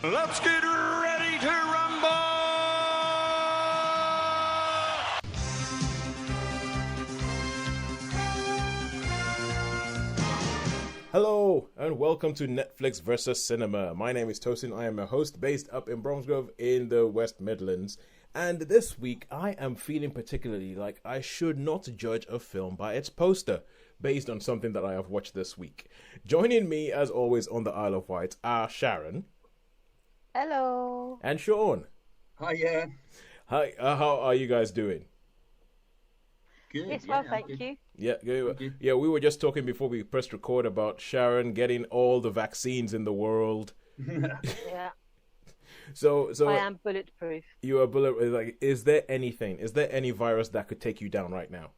Let's get ready to rumble! Hello and welcome to Netflix versus Cinema. My name is Tosin. I am a host based up in Bromsgrove in the West Midlands. And this week I am feeling particularly like I should not judge a film by its poster based on something that I have watched this week. Joining me as always on the Isle of Wight are Sharon. Hello. And Shaun. Hi, yeah. Hi, how are you guys doing? Good. Yes, yeah, well, thank you. Yeah, we were just talking before we pressed record about Sharon getting all the vaccines in the world. Yeah. So I am bulletproof. You are like, is there any virus that could take you down right now?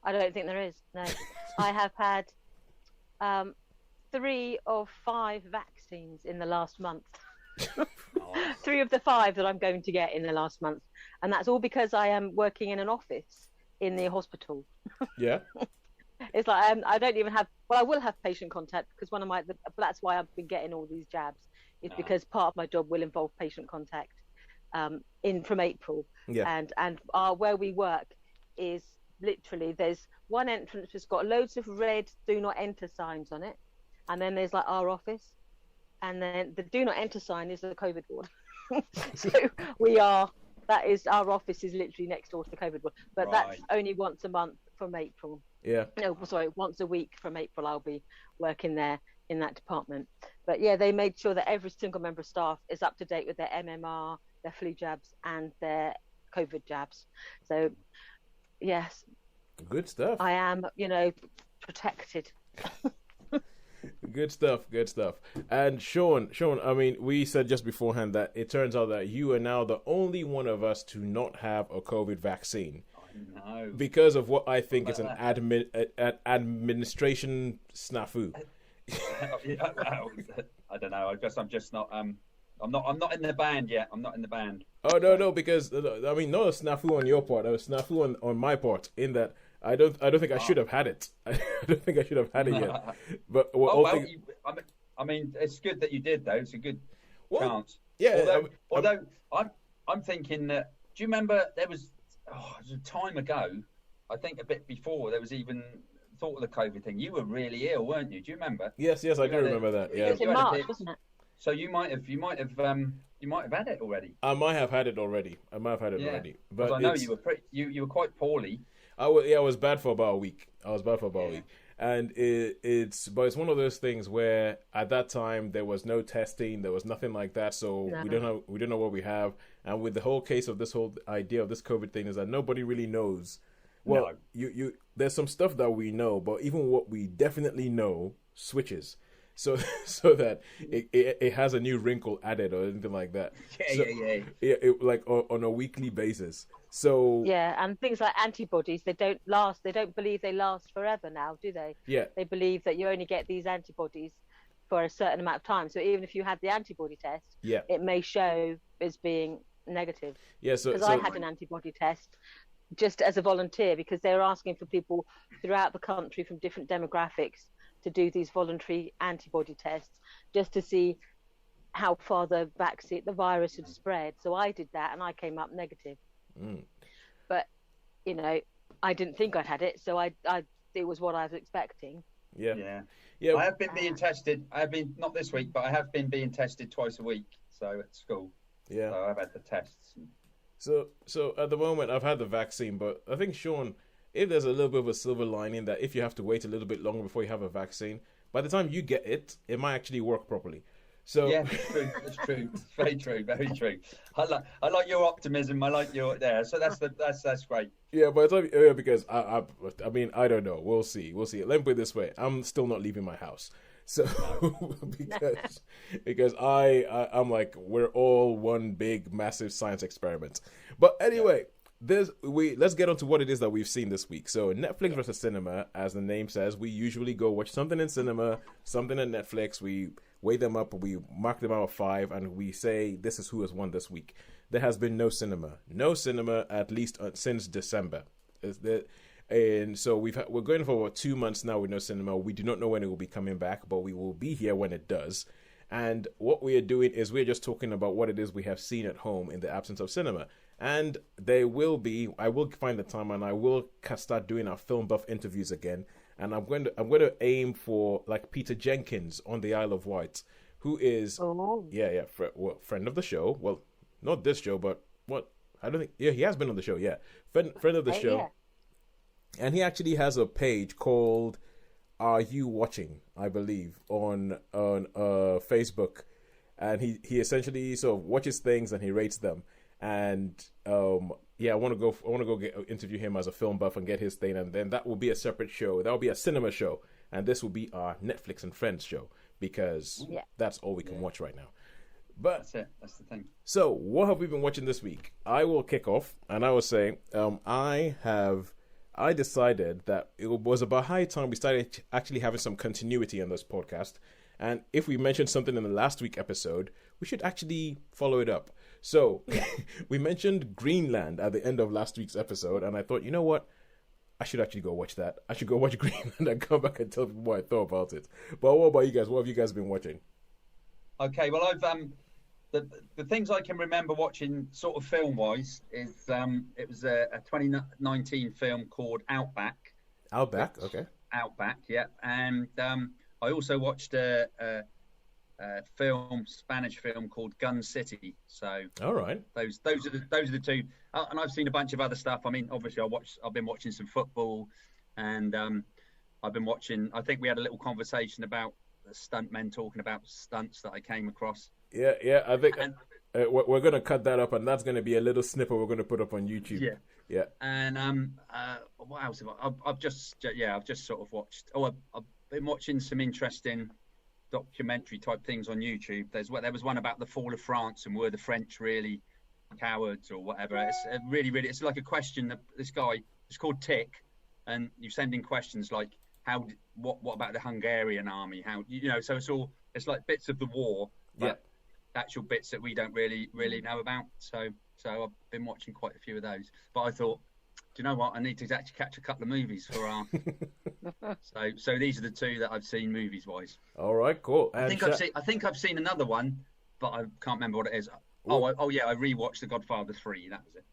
I don't think there is. No. I have had 3 of 5 vaccines in the last month. 3 of the 5 that I'm going to get in the last month. And that's all because I am working in an office in the hospital. Yeah. It's like I don't even have, well, I will have patient contact because but that's why I've been getting all these jabs. It's because part of my job will involve patient contact from April. Yeah. And where we work is literally, there's one entrance that's got loads of red do not enter signs on it. And then there's like our office. And then the do not enter sign is the COVID ward. So our office is literally next door to the COVID ward. But that's only once a month from April. Yeah. No, sorry, once a week from April I'll be working there in that department. But yeah, they made sure that every single member of staff is up to date with their MMR, their flu jabs and their COVID jabs. So yes. Good stuff. I am, protected. Good stuff. And Shaun, I mean, we said just beforehand that it turns out that you are now the only one of us to not have a COVID vaccine. I know. Because of what I think is an administration snafu. I don't know. I guess I'm just not. I'm not in the band yet. I'm not in the band. Oh no, because I mean, not a snafu on your part. A snafu on my part. In that, I don't think I should have had it. I don't think I should have had it yet. But I mean, it's good that you did though. It's a good chance. Yeah. Although I'm thinking that. Do you remember there was a time ago? I think a bit before there was even thought of the COVID thing. You were really ill, weren't you? Do you remember? Yes, I do remember that. Yeah. It was in March, wasn't it? So you might have had it already. I might have had it already. Already. But I know you were you were quite poorly. I was bad for about a week. And it's one of those things where at that time there was no testing, there was nothing like that, so we don't know what we have. And with the whole case of this whole idea of this COVID thing is that nobody really knows. Well, you there's some stuff that we know, but even what we definitely know switches. So that it has a new wrinkle added or anything like that. Yeah. Like on a weekly basis. So yeah, and things like antibodies, they don't last. They don't believe they last forever now, do they? Yeah. They believe that you only get these antibodies for a certain amount of time. So even if you had the antibody test, it may show as being negative. Yeah. So I had an antibody test just as a volunteer because they were asking for people throughout the country from different demographics to do these voluntary antibody tests just to see how far the virus had spread. So I did that and I came up negative. But I didn't think I'd had it, so it was what I was expecting. Yeah. I have been being tested. I have been, not this week, but I have been being tested twice a week. So at school. Yeah. So I've had the tests. So at the moment I've had the vaccine, but I think, Shaun, if there's a little bit of a silver lining that if you have to wait a little bit longer before you have a vaccine, by the time you get it, it might actually work properly. So yeah, it's true. It's very true. I like your optimism. I like your there. So that's great. Yeah, by the time because I mean I don't know. We'll see. Let me put it this way: I'm still not leaving my house. So because I'm like we're all one big massive science experiment. But anyway. Let's get on to what it is that we've seen this week. So Netflix versus cinema, as the name says, we usually go watch something in cinema, something on Netflix. We weigh them up, we mark them out of 5, and we say this is who has won this week. There has been no cinema at least since December. And so we're going for about 2 months now with no cinema. We do not know when it will be coming back, but we will be here when it does. And what we are doing is we're just talking about what it is we have seen at home in the absence of cinema. And I will find the time and I will start doing our film buff interviews again. And I'm going to aim for like Peter Jenkins on the Isle of Wight, who is friend of the show. Well, not this show, but he has been on the show. Yeah, friend of the show. Yeah. And he actually has a page called "Are You Watching?" I believe on Facebook, and he essentially sort of watches things and he rates them. And I want to go interview him as a film buff and get his thing, and then that will be a separate show. That will be a cinema show, and this will be our Netflix and Friends show because that's all we can watch right now. But that's it. That's the thing. So, what have we been watching this week? I will kick off, and I will say, I decided that it was about high time we started actually having some continuity on this podcast. And if we mentioned something in the last week episode, we should actually follow it up. So we mentioned Greenland at the end of last week's episode, and I thought, you know what? I should actually go watch that. I should go watch Greenland and come back and tell people what I thought about it. But what about you guys? What have you guys been watching? Okay, well, I've the things I can remember watching sort of film-wise is it was a 2019 film called Outback. Outback, okay. Outback, yeah. And I also watched a Spanish film called Gun City. So, all right, those are the two. And I've seen a bunch of other stuff. I mean, obviously, I've been watching some football, and I've been watching. I think we had a little conversation about the stuntmen talking about stunts that I came across. Yeah. I think we're going to cut that up, and that's going to be a little snippet we're going to put up on YouTube. Yeah. And what else have I've just sort of watched. I've been watching some interesting documentary type things on YouTube. There was one about the fall of France and were the French really cowards or whatever. It's really it's like a question that this guy, it's called Tick, and you send in questions like what about the Hungarian army, so it's like bits of the war, but actual bits that we don't really know about. So I've been watching quite a few of those, but I thought, do you know what, I need to actually catch a couple of movies for our so these are the two that I've seen movies wise. All right, cool. I think I've seen another one, but I can't remember what it is. I rewatched The Godfather 3. That was it.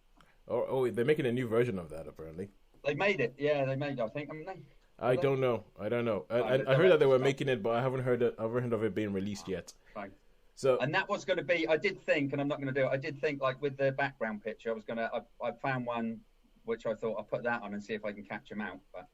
Oh, they're making a new version of that apparently. They made it. Yeah, they made it, I think, haven't they? I don't know. I heard that they were making it, but I haven't heard of it being released yet. Fine. So, and that was going to be, I did think, and I'm not going to do it, I did think, like, with the background picture, I found one which I thought I'll put that on and see if I can catch them out. But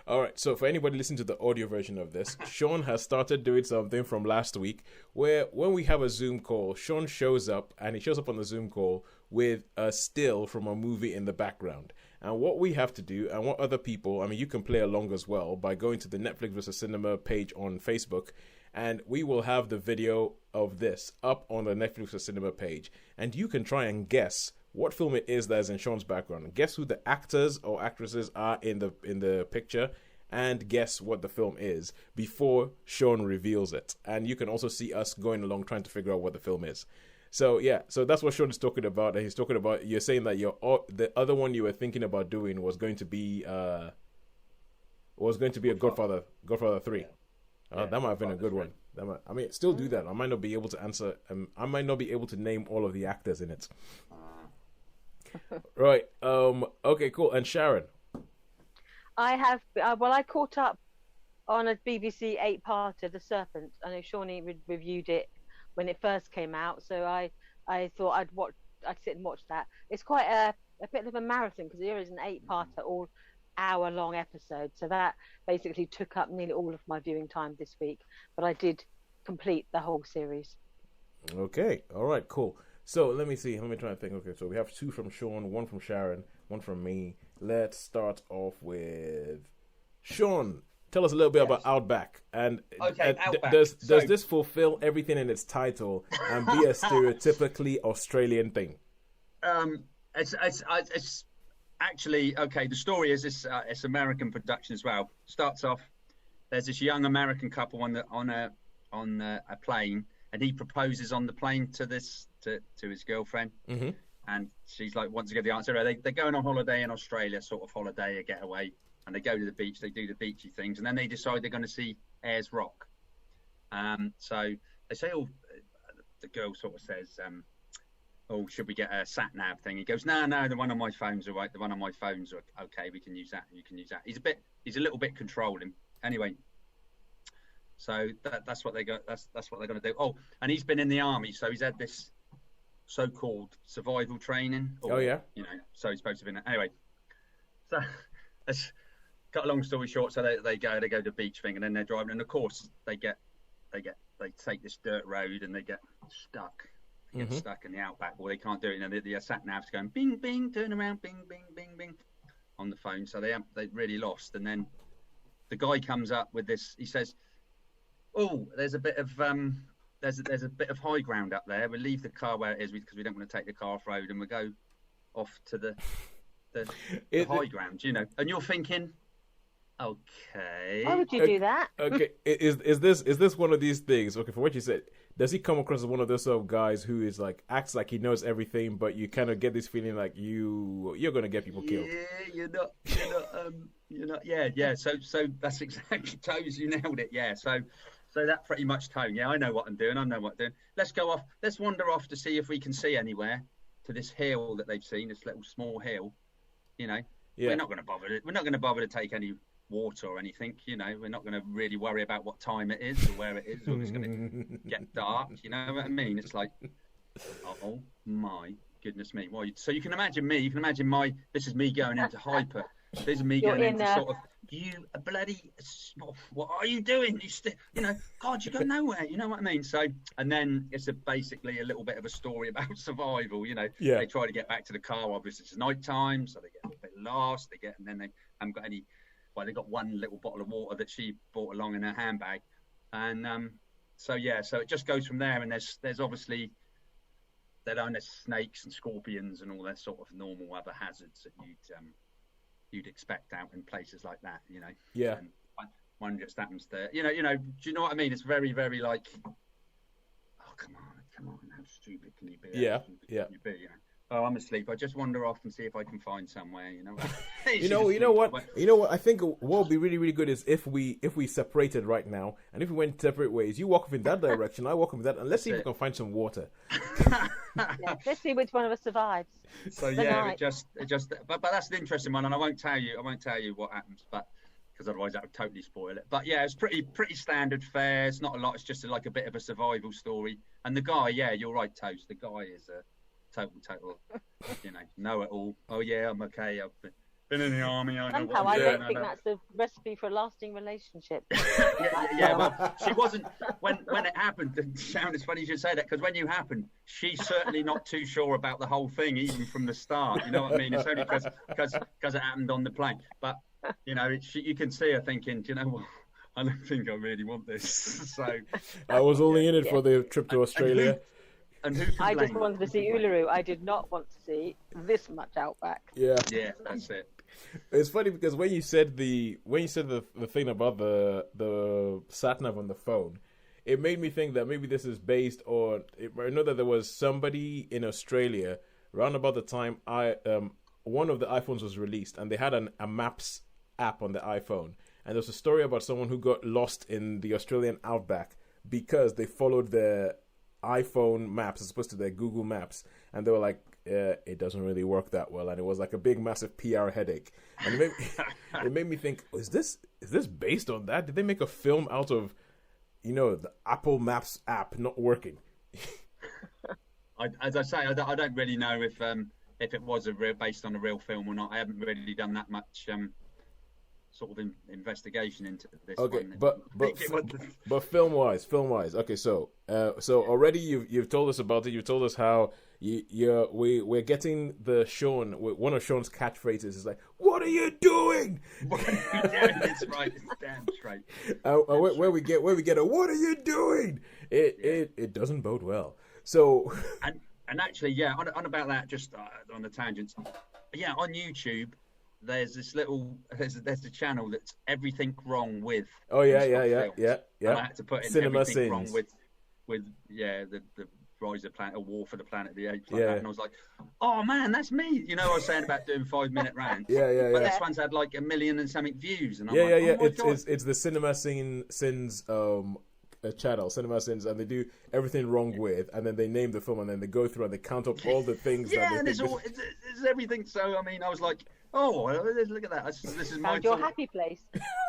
all right, so for anybody listening to the audio version of this, Shaun has started doing something from last week where when we have a Zoom call, Shaun shows up, and he shows up on the Zoom call with a still from a movie in the background. And what we have to do, and what other people, I mean, you can play along as well by going to the Netflix vs. Cinema page on Facebook, and we will have the video of this up on the Netflix vs. Cinema page. And you can try and guess what film it is that is in Shaun's background. Guess who the actors or actresses are in the picture, and guess what the film is before Shaun reveals it. And you can also see us going along trying to figure out what the film is. So that's what Shaun is talking about. And he's talking about, you're saying that the other one you were thinking about doing was going to be a Godfather 3. That might have been a good one. Still do that. I might not be able to answer. I might not be able to name all of the actors in it. Right. Okay. Cool. And Sharon. I have. I caught up on a BBC 8-parter, The Serpent. I know Shaun reviewed it when it first came out, so I thought I'd sit and watch that. It's quite a bit of a marathon because there is an 8-parter, all hour-long episode. So that basically took up nearly all of my viewing time this week. But I did complete the whole series. Okay. All right. Cool. So let me see. Let me try and think. Okay. So we have 2 from Shaun, 1 from Sharon, 1 from me. Let's start off with Shaun. Tell us a little bit about Outback. And, Outback. Does this fulfill everything in its title and be a stereotypically Australian thing? It's actually, okay, the story is it's American production as well. Starts off, there's this young American couple on a plane, and he proposes on the plane to his girlfriend. Mm-hmm. And she's like, wants to get the answer. They're going on holiday in Australia, sort of holiday, a getaway. And they go to the beach, they do the beachy things, and then they decide they're going to see Ayers Rock. So they say, oh, the girl sort of says, oh, should we get a sat nav thing? He goes, no, the one on my phone's all right. The one on my phone's okay. We can use that. You can use that. He's a little bit controlling. Anyway, so that's what they got. That's what they're going to do. Oh, and he's been in the army, so he's had this so-called survival training. Oh yeah. So he's supposed to be. Anyway, so let's cut a long story short. So they go to the beach thing, and then they're driving, and of course they take this dirt road, and they get stuck. Stuck in the Outback, or they can't do it, and the sat nav's going bing bing, turn around, bing bing bing bing on the phone, so they really lost. And then the guy comes up with this. He says, "Oh, there's a bit of there's a bit of high ground up there. We'll leave the car where it is because we don't want to take the car off road, and we'll go off to the high ground, And you're thinking, okay, why would you do that? Okay, is this one of these things? Okay, for what you said. Does he come across as one of those sort of guys who is like acts like he knows everything, but you kind of get this feeling like you're gonna get people killed? Yeah, you're not. Yeah. So that's exactly Toes. You nailed it. Yeah. So that pretty much Tone. Yeah, I know what I'm doing. I know what I'm doing. Let's go off. Let's wander off to see if we can see anywhere to this hill that they've seen. This little small hill. Yeah. We're not gonna bother. We're not gonna bother to take any water or anything, we're not going to really worry about what time it is or where it is, or it's going to get dark, you know what I mean? It's like, oh my goodness me. Well, so you can imagine this is me going into hyper. This is me going into sort of, you bloody, what are you doing? God, you go nowhere, you know what I mean? So, and then it's basically a little bit of a story about survival, They try to get back to the car, obviously it's night time, so they get a little bit lost, and then they haven't got any. Well, they got one little bottle of water that she brought along in her handbag, and so it just goes from there. And there's obviously there's snakes and scorpions and all that sort of normal other hazards that you'd expect out in places like that, Yeah. And one just happens to, do you know what I mean? It's very, very like, oh come on, how stupid can you be? Yeah. Can you be, Oh, I'm asleep. I just wander off and see if I can find somewhere. You know what? I think what would be really, really good is if we separated right now, and if we went separate ways. You walk off in that direction, I walk off in that, and let's see if we can find some water. Let's see which one of us survives. So it just. But that's an interesting one, and I won't tell you what happens, but because otherwise that would totally spoil it. But yeah, it's pretty standard fare. It's not a lot. It's just like a bit of a survival story. And the guy, yeah, you're right, Toast. The guy is a total, know it all. Oh yeah, I'm okay. I've been in the army. I know Somehow what I'm I doing. don't think that's the recipe for a lasting relationship. yeah. Well, she wasn't when it happened. Shaun, it's funny you should say that, because when you happened, she's certainly not too sure about the whole thing, even from the start. You know what I mean? It's only because it happened on the plane. But you can see her thinking, what? I don't think I really want this. So I was only in it for the trip to Australia. And who I just wanted to see Uluru. I did not want to see this much Outback. Yeah, that's it. It's funny because when you said the thing about the sat nav on the phone, it made me think that maybe this is based on. I know that there was somebody in Australia around about the time one of the iPhones was released, and they had a Maps app on the iPhone, and there's a story about someone who got lost in the Australian Outback because they followed their iPhone maps as opposed to their Google Maps, and they were like, it doesn't really work that well, and it was like a big massive PR headache, and it made me think, is this based on that? Did they make a film out of the Apple Maps app not working? As I say, I don't really know if it was based on a real film or not. I haven't really done that much sort of investigation into this. Okay, one. but film wise. Okay, so already you've told us about it. You've told us how we're getting the Shaun. One of Shaun's catchphrases is like, "What are you doing?" It's right. It's damn straight. Where we get a "What are you doing?" It doesn't bode well. So and actually, yeah, on about that, just on the tangents. Yeah, on YouTube. There's this there's a channel that's everything wrong with. Oh yeah. And I had to put in Cinema everything sins. wrong with the Rise of the Planet, or War for the Planet of the Apes, like Yeah. that. And I was like, oh man, that's me. I was saying about doing 5-minute rants. Yeah. But this one's had like 1 million and something views, and I'm Yeah. like, oh my God. It's the Cinema Sins channel, Cinema Sins, and they do everything wrong with, and then they name the film, and then they go through and they count up all the things. Yeah, that and they it's think all it's everything. So I mean, I was like, oh, look at that. This is my Found your happy place.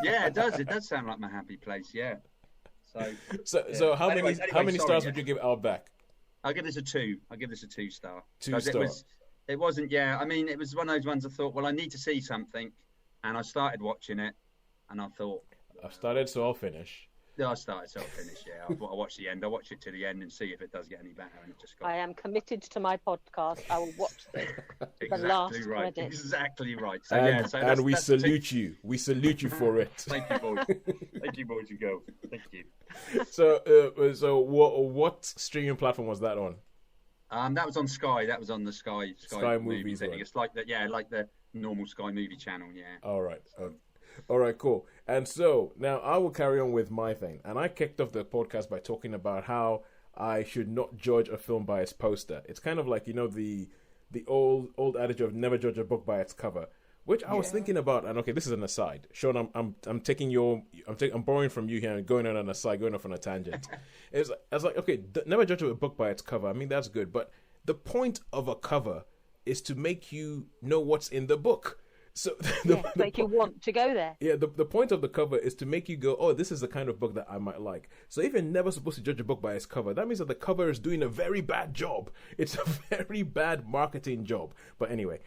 Yeah, it does. It does sound like my happy place. Yeah. So how many stars would you give Outback? I'll give this a 2. I'll give this a 2-star. 2-star. It wasn't. Yeah, I mean, it was one of those ones I thought, well, I need to see something, and I started watching it, and I thought, I've started, so I'll finish. Yeah, I started, so I'll finish. Yeah, I watched the end. I watch it to the end and see if it does get any better. And it just got. I am committed to my podcast. I will watch the last right. credits. Exactly right. So and we salute you. We salute you for it. Thank you, boys. Thank you, boys and girls. Thank you. So what streaming platform was that on? That was on Sky. That was on the Sky Movies thing. It's like that. Yeah, like the normal Sky Movie channel. Yeah. All right. All right, cool. And so now I will carry on with my thing. And I kicked off the podcast by talking about how I should not judge a film by its poster. It's kind of like, the old adage of never judge a book by its cover, which I was thinking about. And okay, this is an aside. Shaun, I'm borrowing from you here and going on an aside, going off on a tangent. I was like, okay, never judge a book by its cover. I mean, that's good, but the point of a cover is to make you know what's in the book. So make you want to go there. Yeah, the point of the cover is to make you go, oh, this is the kind of book that I might like. So if you're never supposed to judge a book by its cover, that means that the cover is doing a very bad job. It's a very bad marketing job. But anyway,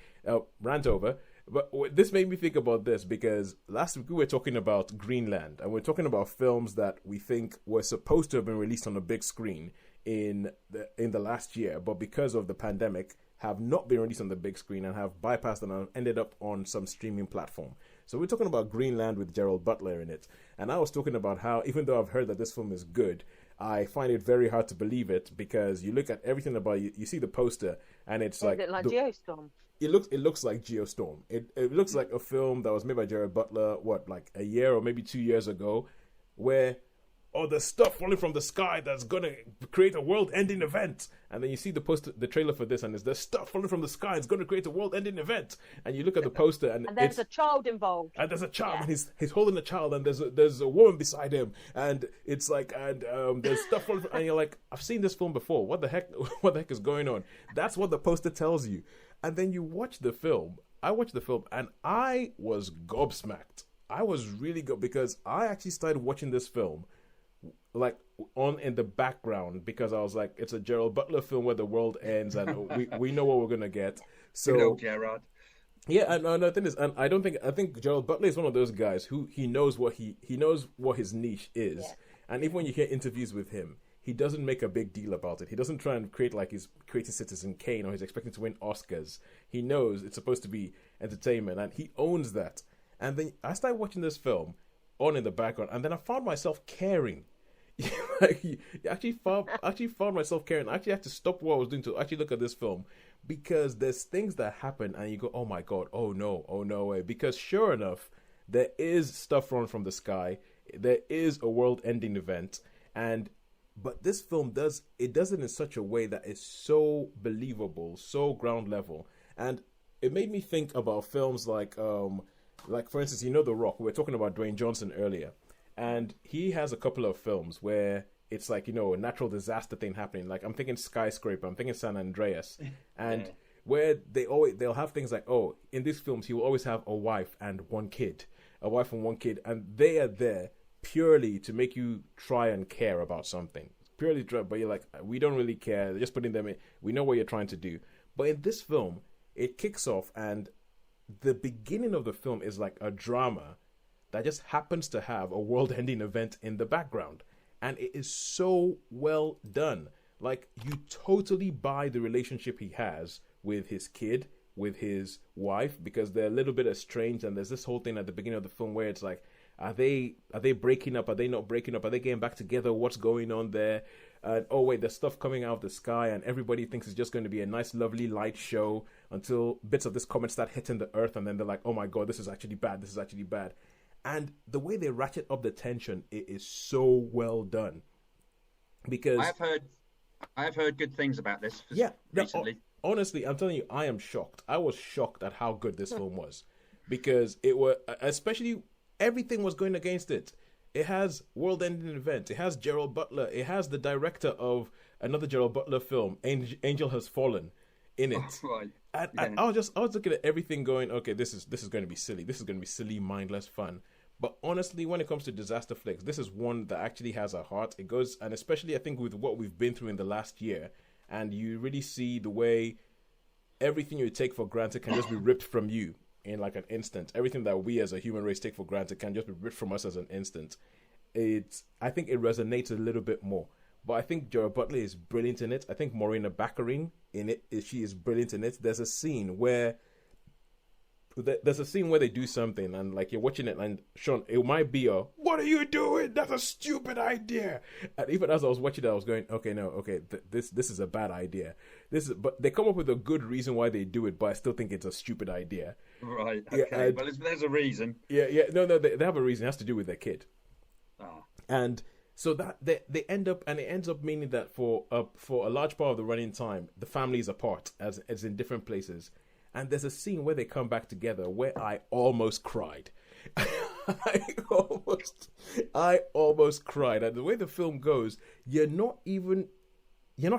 rant over. But this made me think about this because last week we were talking about Greenland, and we're talking about films that we think were supposed to have been released on a big screen in the last year, but because of the pandemic, have not been released on the big screen and have bypassed and ended up on some streaming platform. So we're talking about Greenland with Gerald Butler in it. And I was talking about how, even though I've heard that this film is good, I find it very hard to believe it because you look at everything about it, you see the poster, and it's like... Is it like Geostorm? It looks like Geostorm. It looks like a film that was made by Gerald Butler, like a year or maybe 2 years ago, where... oh, there's stuff falling from the sky that's gonna create a world-ending event, and then you see the trailer for this, and there's stuff falling from the sky. It's gonna create a world-ending event, and you look at the poster, and there's a child involved, and there's a child, and he's holding a child, and there's a woman beside him, and it's like, and there's stuff falling from, and you're like, I've seen this film before. What the heck is going on? That's what the poster tells you, and then you watch the film. I watched the film, and I was gobsmacked. I was really good because I actually started watching this film like on in the background because I was like, it's a Gerald Butler film where the world ends and we know what we're gonna get. So Gerard. Yeah, and the thing is, and I think Gerald Butler is one of those guys who he knows what his niche is, and even when you hear interviews with him, he doesn't make a big deal about it. He doesn't try and create like he's creating Citizen Kane or he's expecting to win Oscars. He knows it's supposed to be entertainment, and he owns that. And then I started watching this film on in the background, and then I found myself caring. I actually found myself caring. I actually had to stop what I was doing to actually look at this film because there's things that happen and you go, oh my god, oh no way. Because sure enough, there is stuff falling from the sky. There is a world-ending event, but this film does it in such a way that is so believable, so ground level, and it made me think about films like for instance, The Rock. We were talking about Dwayne Johnson earlier. And he has a couple of films where it's like, a natural disaster thing happening. Like I'm thinking Skyscraper, I'm thinking San Andreas. And where they'll have things like, oh, in these films, he will always have a wife and one kid. And they are there purely to make you try and care about something. But you're like, we don't really care. They're just putting them in. We know what you're trying to do. But in this film, it kicks off and the beginning of the film is like a drama that just happens to have a world-ending event in the background. And it is so well done. Like, you totally buy the relationship he has with his kid, with his wife, because they're a little bit estranged, and there's this whole thing at the beginning of the film where it's like, are they breaking up? Are they not breaking up? Are they getting back together? What's going on there? Oh, wait, there's stuff coming out of the sky, and everybody thinks it's just going to be a nice, lovely light show until bits of this comet start hitting the earth, and then they're like, oh my god, this is actually bad. And the way they ratchet up the tension, it is so well done. Because I have heard good things about this. Recently. Honestly, I'm telling you, I am shocked. I was shocked at how good this film was, because especially everything was going against it. It has world-ending events. It has Gerald Butler. It has the director of another Gerald Butler film, Angel Has Fallen, in it. Oh, right. I was looking at everything going, okay, this is going to be silly. This is going to be silly, mindless fun. But honestly, when it comes to disaster flicks, this is one that actually has a heart. It goes, and especially I think with what we've been through in the last year, and you really see the way everything you take for granted can just be ripped from you in like an instant. Everything that we as a human race take for granted can just be ripped from us as an instant. I think it resonates a little bit more. But I think Gerard Butler is brilliant in it. I think Morena Baccarin in it, she is brilliant in it. There's a scene where they do something and like you're watching it and Shaun, it might be what are you doing? That's a stupid idea. And even as I was watching it, I was going, this is a bad idea. But they come up with a good reason why they do it, but I still think it's a stupid idea. Right. Okay. Well, there's a reason. Yeah. No. They have a reason. It has to do with their kid. Ah. And so that they end up, and it ends up meaning that for a large part of the running time, the family is apart as in different places. And there's a scene where they come back together where I almost cried. I almost cried. And the way the film goes, you're not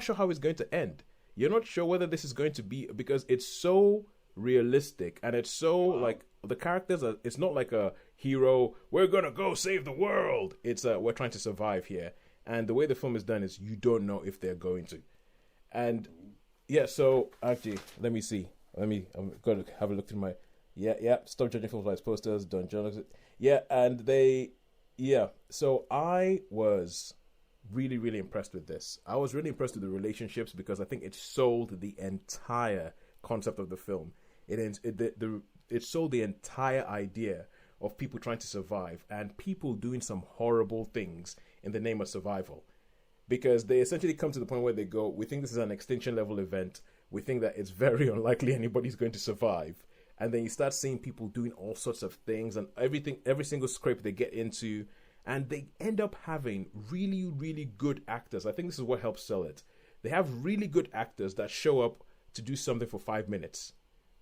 sure how it's going to end. You're not sure whether this is going to be, because it's so realistic and it's so like the characters are, it's not like a hero, we're gonna go save the world. It's we're trying to survive here. And the way the film is done is you don't know if they're going to. And yeah, so actually, let me see. I'm going to have a look through my... Yeah. Stop judging films by its posters. Don't judge it. Yeah, and so I was really, really impressed with this. I was really impressed with the relationships because I think it sold the entire concept of the film. It sold the entire idea of people trying to survive and people doing some horrible things in the name of survival. Because they essentially come to the point where they go, we think this is an extinction level event. We think that it's very unlikely anybody's going to survive. And then you start seeing people doing all sorts of things and every single scrape they get into. And they end up having really, really good actors. I think this is what helps sell it. They have really good actors that show up to do something for 5 minutes.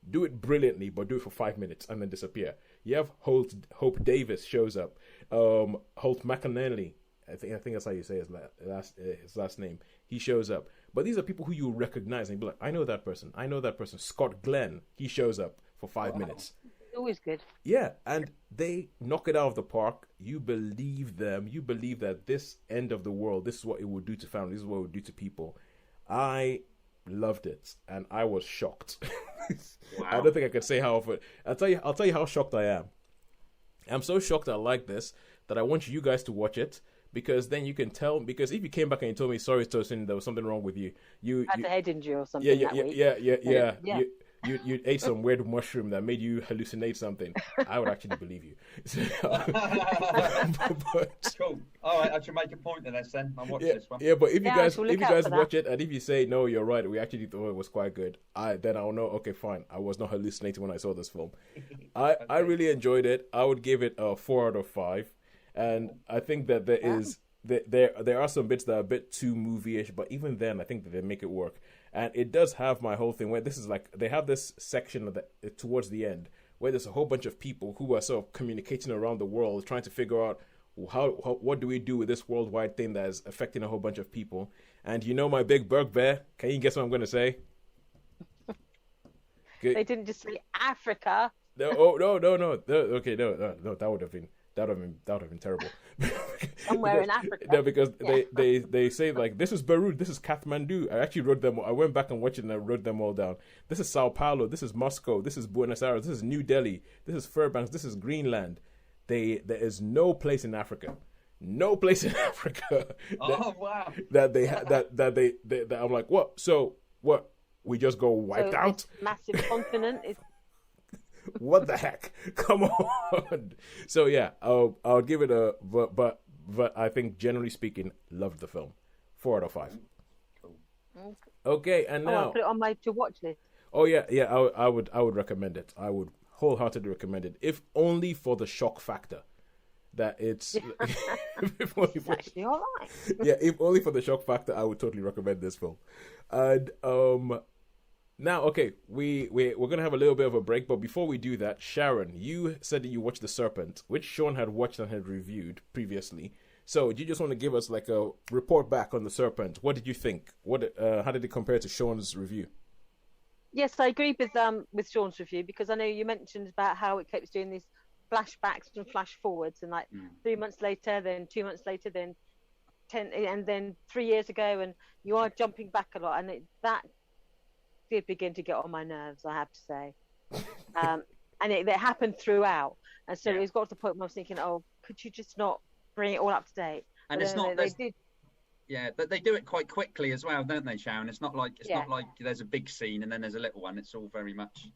Do it brilliantly, but do it for 5 minutes and then disappear. You have Hope Davis shows up. Holt McInerney, I think that's how you say his last name. He shows up. But these are people who you recognize and be like, I know that person. Scott Glenn, he shows up for 5 minutes. Always good. Yeah, and they knock it out of the park. You believe them. You believe that this end of the world, this is what it will do to families, this is what it will do to people. I loved it, and I was shocked. Wow. I don't think I could say how often. I'll tell you how shocked I am. I'm so shocked I like this that I want you guys to watch it. Because then you can tell. Because if you came back and you told me, sorry, Tosin, there was something wrong with you. You had a head injury or something. Yeah. You ate some weird mushroom that made you hallucinate something. I would actually believe you. Cool. All right, I should make a point of this then. I'll watch this one. Yeah, but if you guys watch it and if you say no, you're right, we actually thought it was quite good. Then I'll know. Okay, fine. I was not hallucinating when I saw this film. I really enjoyed it. I would give it a 4 out of 5. And I think that there are some bits that are a bit too movie-ish, but even then, I think that they make it work. And it does have my whole thing where this is like they have this section of towards the end where there's a whole bunch of people who are sort of communicating around the world, trying to figure out what do we do with this worldwide thing that is affecting a whole bunch of people. And you know my big bugbear. Can you guess what I'm going to say? They didn't just say Africa. No. Okay, no. That would have been terrible. Somewhere in Africa. No, because they say like this is Beirut, this is Kathmandu. I actually wrote them. I went back and watched it and I wrote them all down. This is Sao Paulo. This is Moscow. This is Buenos Aires. This is New Delhi. This is Fairbanks. This is Greenland. There is no place in Africa. No place in Africa. Wow. That I'm like, what? So what? We just go wiped out? Massive continent is. What the heck? Come on. So yeah, I'll give it a but I think generally speaking, loved the film. 4 out of 5. Cool. Okay, and now I'll put it on my to watch list. Oh yeah. I would recommend it. I would wholeheartedly recommend it, if only for the shock factor. That it's actually all right. Yeah, if only for the shock factor, I would totally recommend this film. And Now, okay, we're gonna have a little bit of a break, but before we do that, Sharon, you said that you watched The Serpent, which Shaun had watched and had reviewed previously. So, do you just want to give us like a report back on The Serpent? What did you think? How did it compare to Shaun's review? Yes, I agree with Shaun's review, because I know you mentioned about how it keeps doing these flashbacks and flash forwards, and like 3 months later, then 2 months later, then 10, and then 3 years ago, and you are jumping back a lot, and that did begin to get on my nerves, I have to say. And it happened throughout, and so it's got to the point where I was thinking, oh, could you just not bring it all up to date? And but it's not they did. Yeah, but they do it quite quickly as well, don't they, Sharon? It's not like there's a big scene and then there's a little one. It's all very much.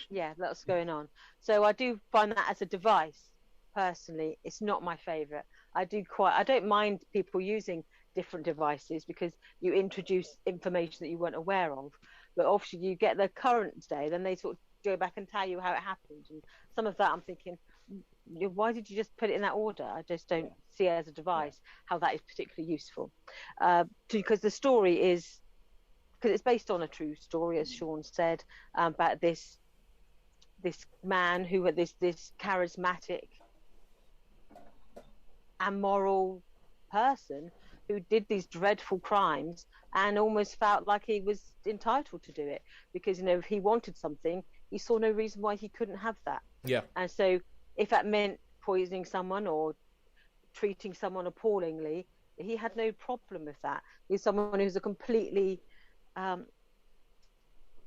Yeah, that's going on. So I do find that as a device, personally, it's not my favourite. I don't mind people using different devices, because you introduce information that you weren't aware of. But obviously, you get the current day, then they sort of go back and tell you how it happened. And some of that, I'm thinking, why did you just put it in that order? I just don't see it as a device how that is particularly useful, because the story is, because it's based on a true story, as Shaun said, about this man who had this charismatic and moral person who did these dreadful crimes and almost felt like he was entitled to do it, because if he wanted something, he saw no reason why he couldn't have that. Yeah. And so if that meant poisoning someone or treating someone appallingly, he had no problem with that. He's someone who's a completely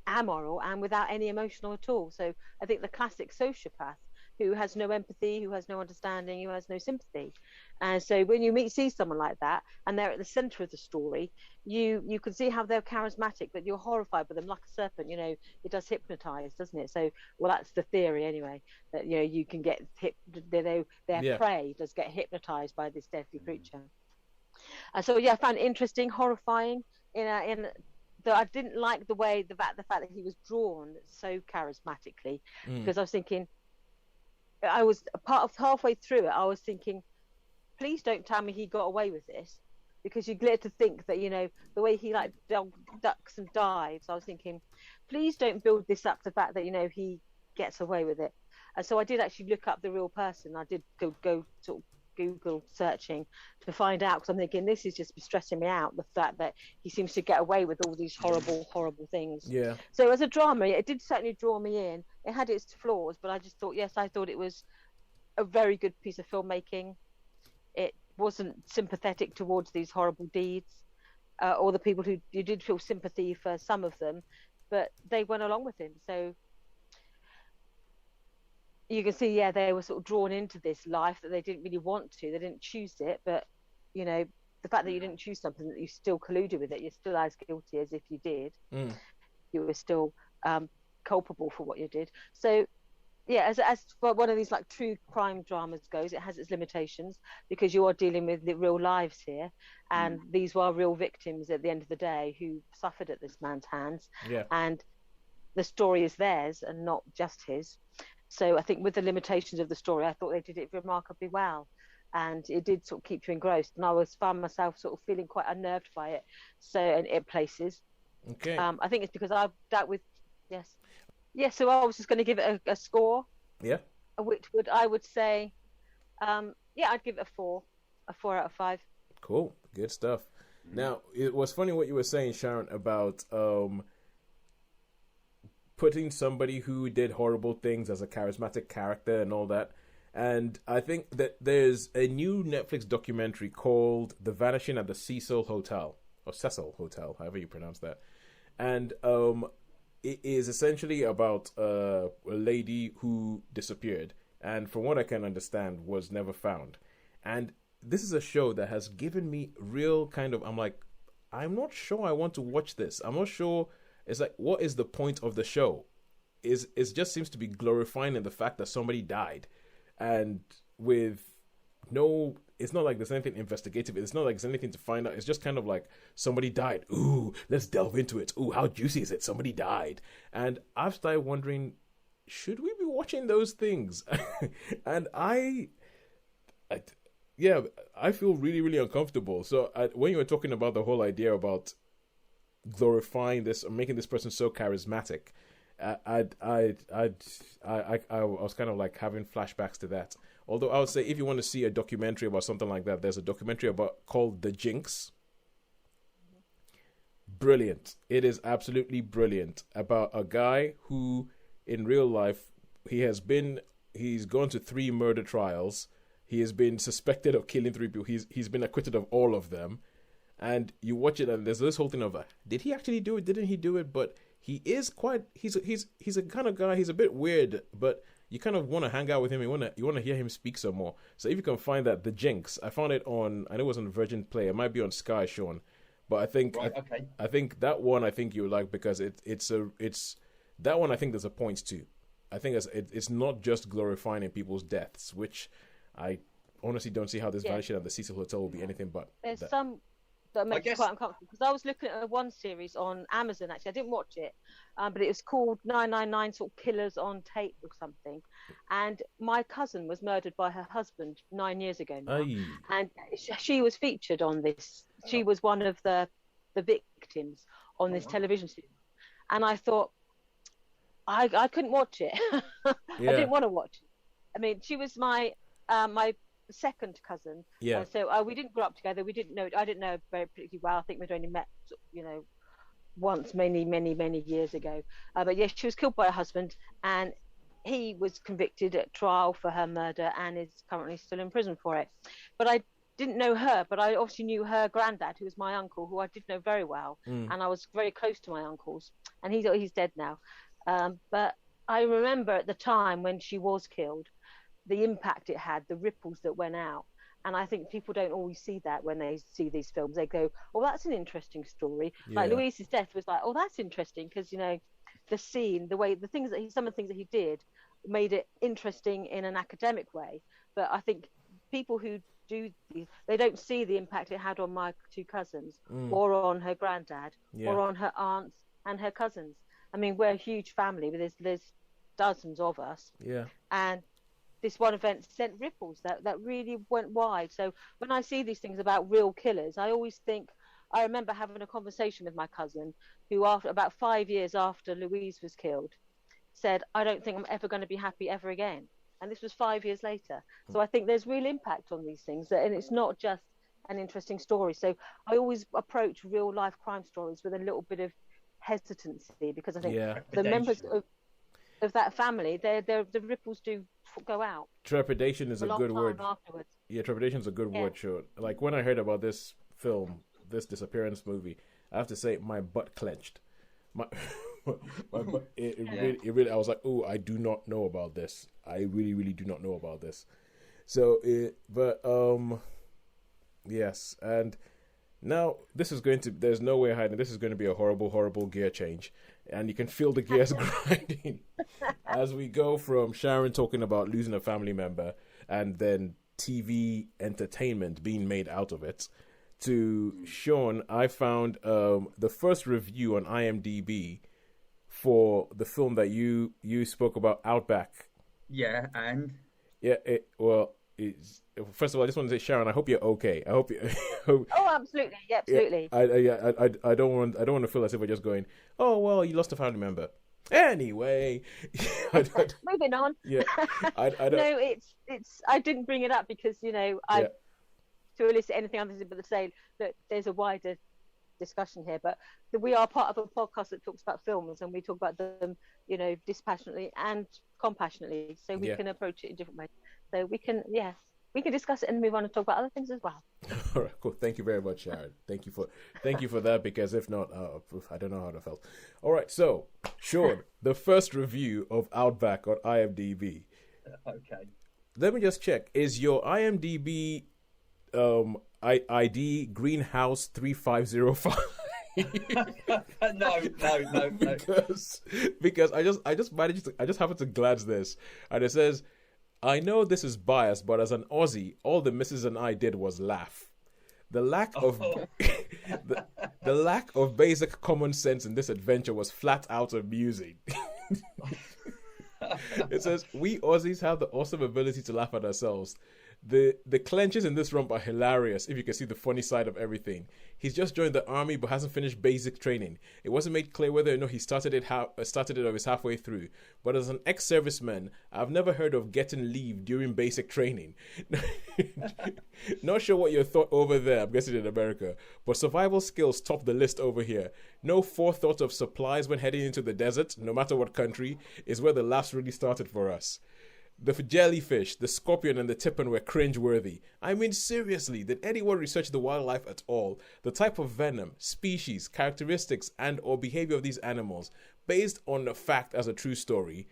amoral and without any emotional at all. So I think the classic sociopath who has no empathy, who has no understanding, who has no sympathy. And so when you see someone like that and they're at the center of the story, you can see how they're charismatic, but you're horrified with them, like a serpent. It does hypnotize, doesn't it? So, well, that's the theory anyway, that you can get their prey does get hypnotized by this deadly creature. And so I found it interesting, horrifying. I didn't like the fact that he was drawn so charismatically, because I was thinking, I was halfway through it, I was thinking, please don't tell me he got away with this, because you get to think that the way he like ducks and dives. I was thinking, please don't build this up to the fact that he gets away with it. And so I did actually look up the real person. I did go sort of Google searching to find out, because I'm thinking this is just stressing me out, the fact that he seems to get away with all these horrible things. Yeah. So as a drama, it did certainly draw me in. It had its flaws, but I just thought, I thought it was a very good piece of filmmaking. It wasn't sympathetic towards these horrible deeds, or the people who you did feel sympathy for some of them, but they went along with him. So you can see, they were sort of drawn into this life that they didn't really want to. They didn't choose it, but the fact that you didn't choose something, that you still colluded with it, you're still as guilty as if you did. You were still culpable for what you did. So as for one of these like true crime dramas goes, it has its limitations, because you are dealing with the real lives here, and these were real victims at the end of the day who suffered at this man's hands. And the story is theirs and not just his. So I think with the limitations of the story, I thought they did it remarkably well, and it did sort of keep you engrossed. And I found myself sort of feeling quite unnerved by it. So in places, I think it's because I've dealt with So I was just going to give it a score. Yeah. Which I would say, I'd give it a 4 out of 5. Cool, good stuff. Now, it was funny what you were saying, Sharon, about putting somebody who did horrible things as a charismatic character and all that. And I think that there's a new Netflix documentary called The Vanishing at the Cecil Hotel, or Cecil Hotel, however you pronounce that. And it is essentially about a lady who disappeared, and from what I can understand, was never found. And this is a show that has given me real kind of, I'm not sure I want to watch this. I'm not sure. It's like, what is the point of the show? It just seems to be glorifying the fact that somebody died, and with it's not like there's anything investigative. It's not like there's anything to find out. It's just kind of like, somebody died. Ooh, let's delve into it. Ooh, how juicy is it? Somebody died. And I've started wondering, should we be watching those things? And I feel really, really uncomfortable. So when you were talking about the whole idea about glorifying this or making this person so charismatic. I was kind of like having flashbacks to that. Although I would say if you want to see a documentary about something like that, there's a documentary called The Jinx. Brilliant. It is absolutely brilliant, about a guy who in real life he's gone to 3 murder trials. He has been suspected of killing 3 people. He's been acquitted of all of them. And you watch it and there's this whole thing of did he actually do it? Didn't he do it? But he is he's a kind of guy, he's a bit weird, but you kind of want to hang out with him. You want to hear him speak some more. So if you can find that, The Jinx, I found it on, I know it was on Virgin Play. It might be on Sky, Shaun. But I think I think that one you would like, because it's that one I think there's a point to. I think it's not just glorifying people's deaths, which I honestly don't see how this Vanishing at the Cecil Hotel will be anything but. There's some that makes me quite uncomfortable, because I was looking at one series on Amazon, actually. I didn't watch it, but it was called 999 sort of Killers on Tape or something. And my cousin was murdered by her husband 9 years ago now. Aye. And she was featured on this. She was one of the victims on this television series. And I thought, I couldn't watch it. I didn't want to watch it. I mean, she was my second cousin. Yeah. So we didn't grow up together. We didn't know. I didn't know her very particularly well. I think we'd only met, once many years ago. But yeah, she was killed by her husband, and he was convicted at trial for her murder and is currently still in prison for it. But I didn't know her, but I obviously knew her granddad, who was my uncle, who I did know very well, and I was very close to my uncles. And he's dead now. But I remember at the time when she was killed, the impact it had, the ripples that went out. And I think people don't always see that when they see these films. They go, "Oh, that's an interesting story." Yeah. Like Louise's death was like, "Oh, that's interesting," because the scene, some of the things that he did made it interesting in an academic way. But I think people who do these, they don't see the impact it had on my 2 cousins, or on her granddad, or on her aunts and her cousins. I mean, we're a huge family, but there's dozens of us. Yeah. And this one event sent ripples that really went wide. So when I see these things about real killers, I always think, I remember having a conversation with my cousin, who after about 5 years after Louise was killed, said, "I don't think I'm ever going to be happy ever again." And this was 5 years later. So I think there's real impact on these things, and it's not just an interesting story. So I always approach real life crime stories with a little bit of hesitancy, because I think the members of that family, the ripples do go out. Trepidation is a good word. Afterwards. Yeah, trepidation is a good word, sure. Like when I heard about this film, this disappearance movie, I have to say my butt clenched. My butt, it really, I was like, "Oh, I do not know about this. I really, really do not know about this." So, yes, and now this is there's no way hiding. This is going to be a horrible, horrible gear change. And you can feel the gears grinding as we go from Sharon talking about losing a family member and then TV entertainment being made out of it, to Shaun. I found the first review on IMDb for the film that you spoke about, Outback. Yeah, and? Yeah, first of all, I just want to say, Sharon, I hope you're okay. I hope you. Oh, absolutely, yeah, absolutely. I don't want to feel as if we're just going, "Oh well, you lost a family member." Anyway, moving on. Yeah, I don't. No, it's. I didn't bring it up because to elicit anything other than to say that there's a wider discussion here, but we are part of a podcast that talks about films, and we talk about them, dispassionately and compassionately, so we can approach it in different ways. So we can discuss it and move on and talk about other things as well. All right, cool. Thank you very much, Sharon. Thank you for that, because if not, I don't know how to felt. All right, so Shaun, the first review of Outback on IMDb. Okay. Let me just check. Is your IMDb ID Greenhouse 3505? No. Because I just happened to glance this, and it says, "I know this is biased, but as an Aussie, all the missus and I did was laugh. The lack of the lack of basic common sense in this adventure was flat out amusing." It says, "We Aussies have the awesome ability to laugh at ourselves. The clenches in this romp are hilarious if you can see the funny side of everything. He's just joined the army but hasn't finished basic training. It wasn't made clear whether or not he started it or is halfway through. But as an ex-serviceman, I've never heard of getting leave during basic training. Not sure what your thought over there, I'm guessing in America, but survival skills top the list over here. No forethought of supplies when heading into the desert, no matter what country, is where the laughs really started for us. The jellyfish, the scorpion, and the tippin were cringeworthy. I mean, seriously, did anyone research the wildlife at all? The type of venom, species, characteristics, and or behavior of these animals, based on the fact as a true story, ...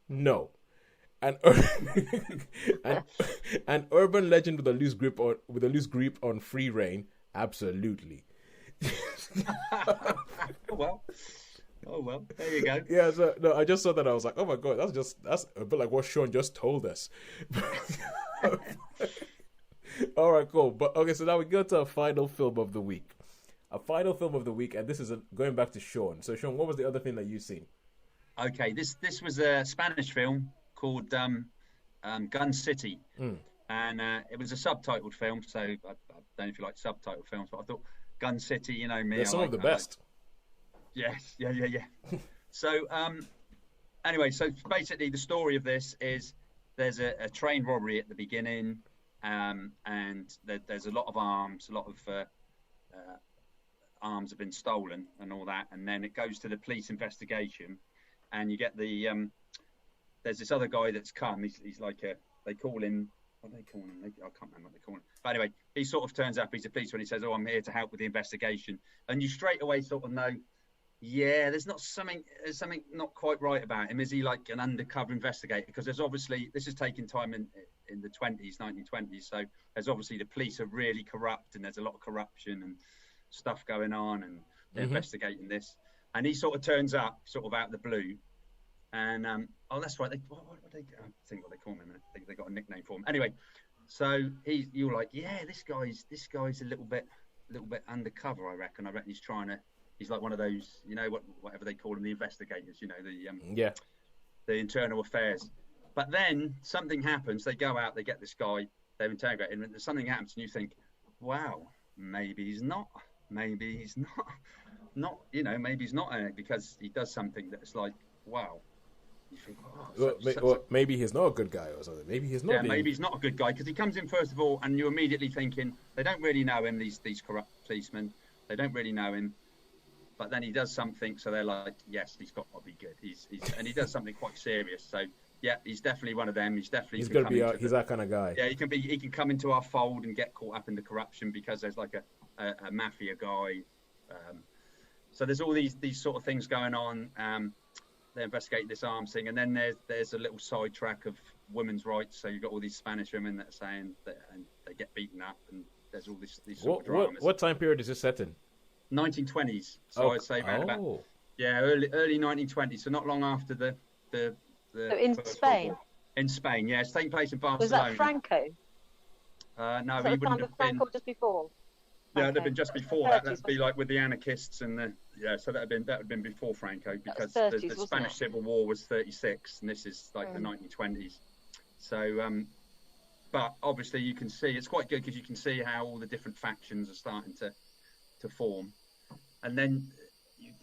No. An urban legend with a loose grip on free reign, absolutely. Oh well, there you go. Yeah, so no, I just saw that. I was like, oh my god, that's a bit like what Shaun just told us. All right, cool. But okay, so now we go to our final film of the week. A final film of the week, and this is going back to Shaun. So Shaun, what was the other thing that you've seen? Okay, this was a Spanish film called Gun City, and it was a subtitled film. So I don't know if you like subtitled films, but I thought Gun City, you know me, they're some of the best. Yes, yeah. So, anyway, so basically the story of this is there's a train robbery at the beginning, and there's a lot of arms, arms have been stolen and all that, and then it goes to the police investigation, and you get there's this other guy that's come. He's like they call him. What do they call him? I can't remember what they call him. But anyway, he sort of turns up. He's a policeman. He says, "Oh, I'm here to help with the investigation," and you straight away sort of know. Yeah, there's something not quite right about him. Is he like an undercover investigator? Because there's obviously, this is taking time in the 1920s. So there's obviously the police are really corrupt, and there's a lot of corruption and stuff going on, and they're investigating this. And he sort of turns up, sort of out of the blue. And oh, that's right. I think what they call him. They got a nickname for him. Anyway, so you're like, yeah, this guy's a little bit undercover. I reckon he's trying to. He's like one of those, you know, whatever they call them, the investigators, you know, the internal affairs. But then something happens. They go out, they get this guy, they've interrogated him, and something happens, and you think, wow, maybe he's not, maybe he's not, because he does something that's like, wow. You think, maybe he's not a good guy or something. Maybe he's not. Yeah, maybe he's not a good guy, because he comes in first of all, and you're immediately thinking they don't really know him. These corrupt policemen, they don't really know him. But then he does something, so they're like, yes, he's got to be good. And he does something quite serious. So yeah, he's definitely one of them. He's that kind of guy. Yeah, he can come into our fold and get caught up in the corruption, because there's like a mafia guy. So there's all these sort of things going on. They investigate this arms thing, and then there's a little sidetrack of women's rights. So you've got all these Spanish women that are saying that, and they get beaten up, and there's all these sort of dramas. What time period is this set in? 1920s, so I'd say around about early 1920s, so not long after the so in Spain. War. In Spain, yeah, it's taking place in Barcelona. Was that Franco? No, he wouldn't have been. Franco just before. Yeah, it'd have been just before that. That'd be like with the anarchists and so that would have been before Franco, because 30s, the Spanish Civil War was 36, and this is like the 1920s. So, but obviously you can see it's quite good, because you can see how all the different factions are starting to form, and then you've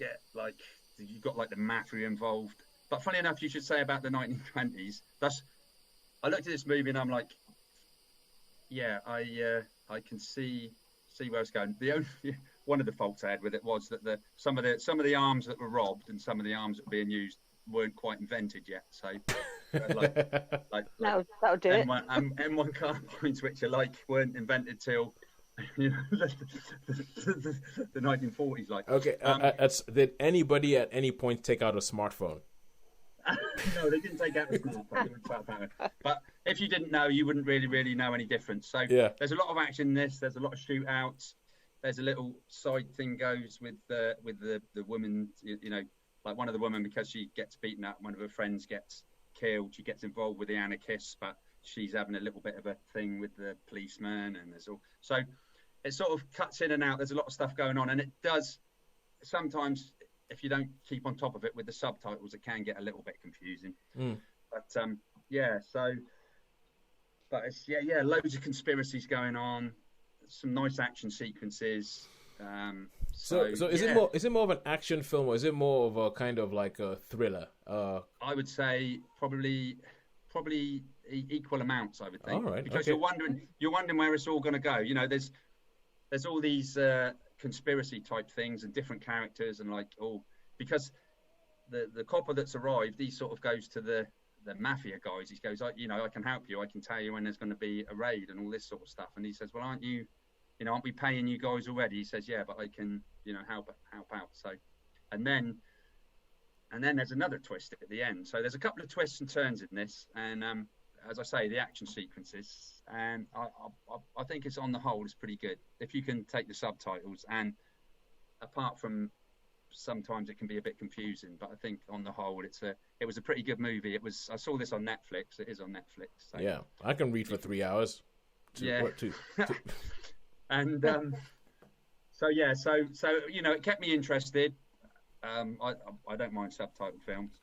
got like the mafia involved. But funny enough, you should say about the 1920s. I looked at this movie and I'm like, yeah, I can see where it's going. The only one of the faults I had with it was that some of the arms that were robbed and some of the arms that were being used weren't quite invented yet. So that'll do it. M1 carbines, which weren't invented till the 1940s. Okay, did anybody at any point take out a smartphone? No, they didn't take out the smartphone. But if you didn't know, you wouldn't really know any difference. So there's a lot of action in this. There's a lot of shootouts. There's a little side thing goes with the woman. You know, like one of the women, because she gets beaten up, one of her friends gets killed. She gets involved with the anarchists, but she's having a little bit of a thing with the policeman, and there's all. So it sort of cuts in and out. There's a lot of stuff going on, and it does sometimes, if you don't keep on top of it with the subtitles, it can get a little bit confusing. But so but it's loads of conspiracies going on, some nice action sequences. So is it more of an action film, or is it more of a kind of like a thriller? I would say probably equal amounts. I would think. All right, because okay. you're wondering where it's all going to go. You know, there's all these conspiracy type things and different characters, and because the copper that's arrived, he sort of goes to the mafia guys. He goes, I can help you. I can tell you when there's going to be a raid and all this sort of stuff. And he says, well, aren't we paying you guys already? He says, yeah, but I can, help out. So, and then there's another twist at the end. So there's a couple of twists and turns in this. And as I say, the action sequences, and I think it's on the whole is pretty good if you can take the subtitles. And apart from sometimes it can be a bit confusing, but I think on the whole it was a pretty good movie. I saw this on Netflix. It is on Netflix. So. Yeah, I can read for 3 hours. And so it kept me interested. I don't mind subtitle films.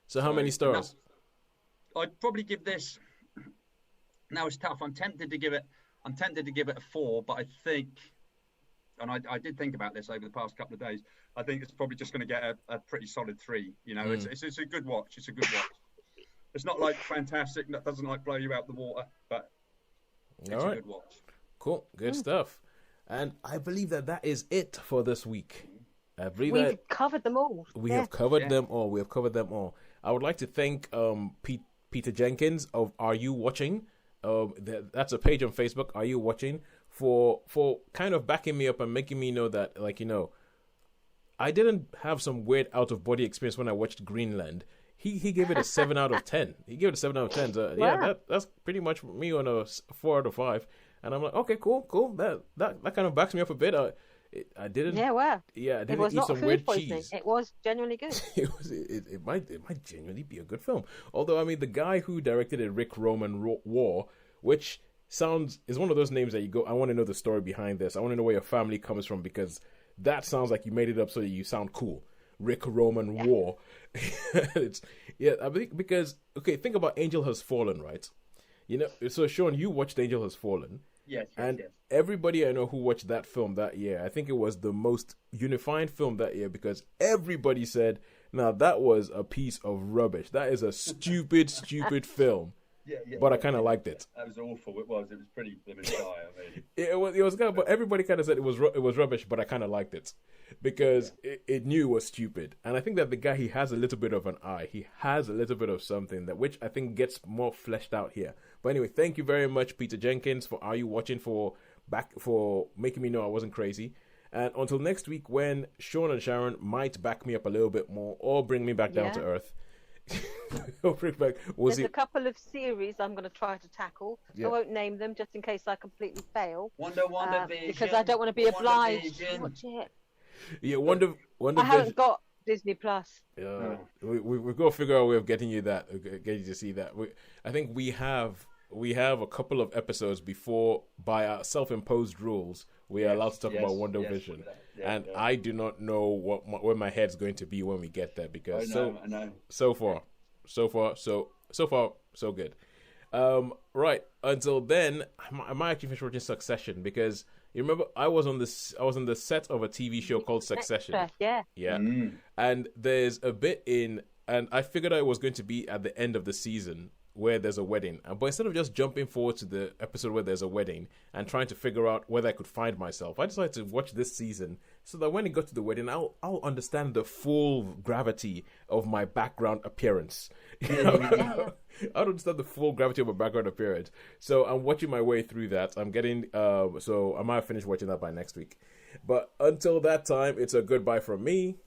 So how many stars? I'd probably give this. Now it's tough. I'm tempted to give it a 4, but I think, and I did think about this over the past couple of days, I think it's probably just going to get a pretty solid 3. It's a good watch. It's a good watch. It's not like fantastic. That doesn't blow you out the water, but it's a good watch. Cool. Good stuff. And I believe that is it for this week. I believe we've covered them all. We have covered them all. We have covered them all. I would like to thank Peter Jenkins of Are You Watching? That's a page on Facebook, Are You Watching? For kind of backing me up and making me know that, I didn't have some weird out-of-body experience when I watched Greenland. He gave it a 7 out of 10. He gave it a 7 out of 10. So, wow. Yeah, that's pretty much me on a 4 out of 5. And I'm like, okay, cool. That kind of backs me up a bit. I didn't. Yeah, well. Yeah, I didn't it was eat not some food weird poisoning. cheese. It was genuinely good. It might genuinely be a good film. Although, I mean, the guy who directed it, Rick Roman War, which is one of those names that you go, I want to know the story behind this. I want to know where your family comes from, because that sounds like you made it up so that you sound cool. Rick Roman War. I think because, okay, think about Angel Has Fallen, right? So Shaun, you watched Angel Has Fallen. Yes. Everybody I know who watched that film that year, I think it was the most unifying film that year, because everybody said, now that was a piece of rubbish. That is a stupid film. Yeah, but I kind of liked it. That was awful. It was pretty dire. I mean. It was kind of, but everybody kind of said it was rubbish, but I kind of liked it because it knew it was stupid. And I think that the guy, he has a little bit of an eye. He has a little bit of something which I think gets more fleshed out here. But anyway, thank you very much, Peter Jenkins, for Are You Watching, for making me know I wasn't crazy. And until next week, when Shaun and Sharon might back me up a little bit more or bring me back down to earth. There's a couple of series I'm going to try to tackle. I won't name them just in case I completely fail. Wonder Vision. Because I don't want to be obliged to watch it. Yeah, Wonder I haven't got Disney Plus. Yeah, we've got to figure out a way of getting you to see that. I think we have a couple of episodes before, by our self-imposed rules, we are allowed to talk about Wonder Vision. I do not know where my head's going to be when we get there, because I know. So far, so good. Right, until then, I might actually finish watching Succession, because you remember I was on the set of a TV show called Succession. Yeah. And there's a bit and I figured I was going to be at the end of the season where there's a wedding. But instead of just jumping forward to the episode where there's a wedding and trying to figure out whether I could find myself, I decided to watch this season so that when it got to the wedding, I'll understand the full gravity of my background appearance. I'll understand the full gravity of my background appearance. So I'm watching my way through that. I'm getting, so I might finish watching that by next week. But until that time, it's a goodbye from me.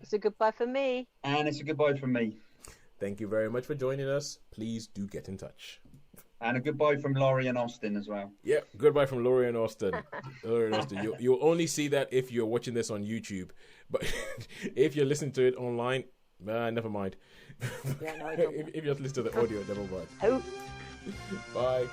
It's a goodbye from me. And it's a goodbye from me. Thank you very much for joining us. Please do get in touch. And a goodbye from Laurie and Austin as well. Yeah, goodbye from Laurie and Austin. You'll only see that if you're watching this on YouTube. But if you're listening to it online, never mind. Yeah, no, I don't. If you just listen to the audio, never mind. Oh. Bye.